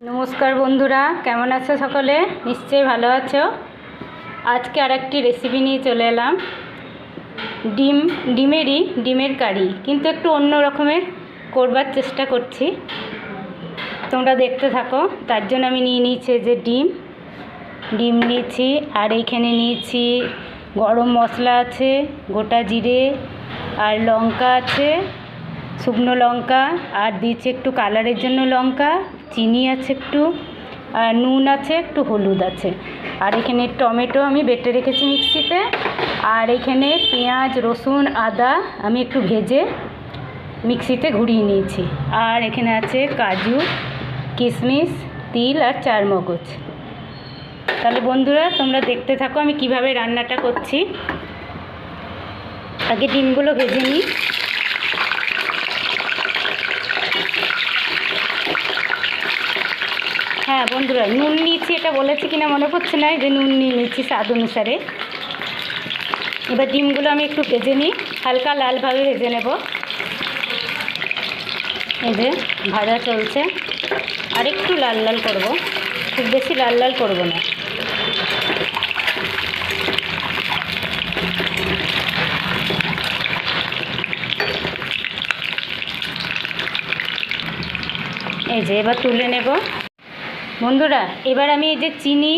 নমস্কার বন্ধুরা, কেমন আছো সকলে? নিশ্চয়ই ভালো আছো। আজকে আরেকটি রেসিপি নিয়ে চলে এলাম। ডিমের কারি, কিন্তু একটু অন্য রকমের করবার চেষ্টা করছি। তোমরা দেখতে থাকো। তার জন্য আমি নিয়ে নিয়েছি যে ডিম নিয়েছি, আর এইখানে নিয়েছি গরম মশলা আছে, গোটা জিরে আর লঙ্কা আছে, শুকনো লঙ্কা, আর দিয়েছি একটু কালারের জন্য লঙ্কা, চিনি আছে একটু, আর নুন আছে, একটু হলুদ আছে। আর এখানে টমেটো আমি বেটে রেখেছি মিক্সিতে। আর এখানে পেঁয়াজ, রসুন, আদা আমি একটু ভেজে মিক্সিতে ঘুরিয়ে নিয়েছি। আর এখানে আছে কাজু, কিশমিশ, তিল আর চারমগজ। তাহলে বন্ধুরা তোমরা দেখতে থাকো আমি কিভাবে রান্নাটা করছি। আগে ডিমগুলো ভেজে নিই। হ্যাঁ বন্ধুরা, নুন নিয়েছি, এটা বলেছি কিনা মনে পড়ছে না, যে নুন নিয়ে নিচ্ছি স্বাদ অনুসারে। এবার ডিমগুলো আমি একটু ভেজে নিই, হালকা লালভাবে ভেজে নেব। এই যে ভাজা চলছে, আর একটু লাল লাল করব, খুব বেশি লাল লাল করব না। এই যে এবার তুলে নেব বন্ধুরা। এবার আমি এই যে চিনি,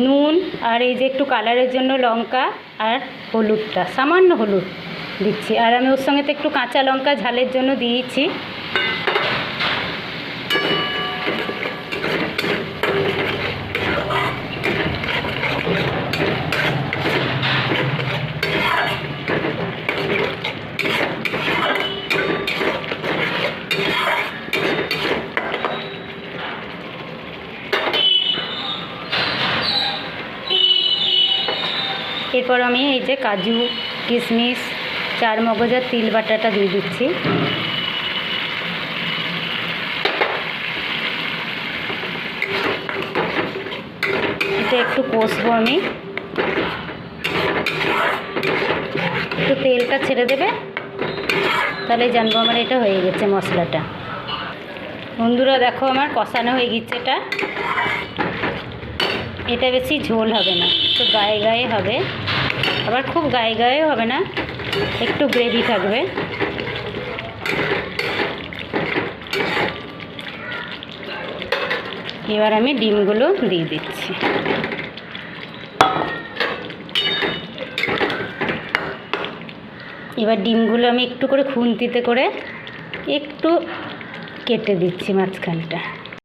নুন আর এই যে একটু কালারের জন্য লঙ্কা আর হলুদটা, সামান্য হলুদ দিচ্ছি। আর আমি ওর সঙ্গে তো একটু কাঁচা লঙ্কা ঝালের জন্য দিয়েছি। এরপর আমি এই যে কাজু, কিশমিশ, চারমগজ আর তিল বাটাটা দিয়ে দিচ্ছি। এটা একটু কষবো আমি, একটু তেলটা ছেড়ে দেবে, তাহলে জানবো আমার এটা হয়ে গেছে মশলাটা। বন্ধুরা দেখো আমার কষানো হয়ে গেছে। এটা বেশি ঝোল হবে না, একটু গায়ে গায়ে হবে, আবার খুব গায়ে গায়ে হবে না, একটু গ্রেভি থাকবে। এবার আমি ডিমগুলো দিয়ে দিচ্ছি। এবার ডিমগুলো আমি একটু করে খুন্তিতে করে একটু কেটে দিচ্ছি মাঝখানটা।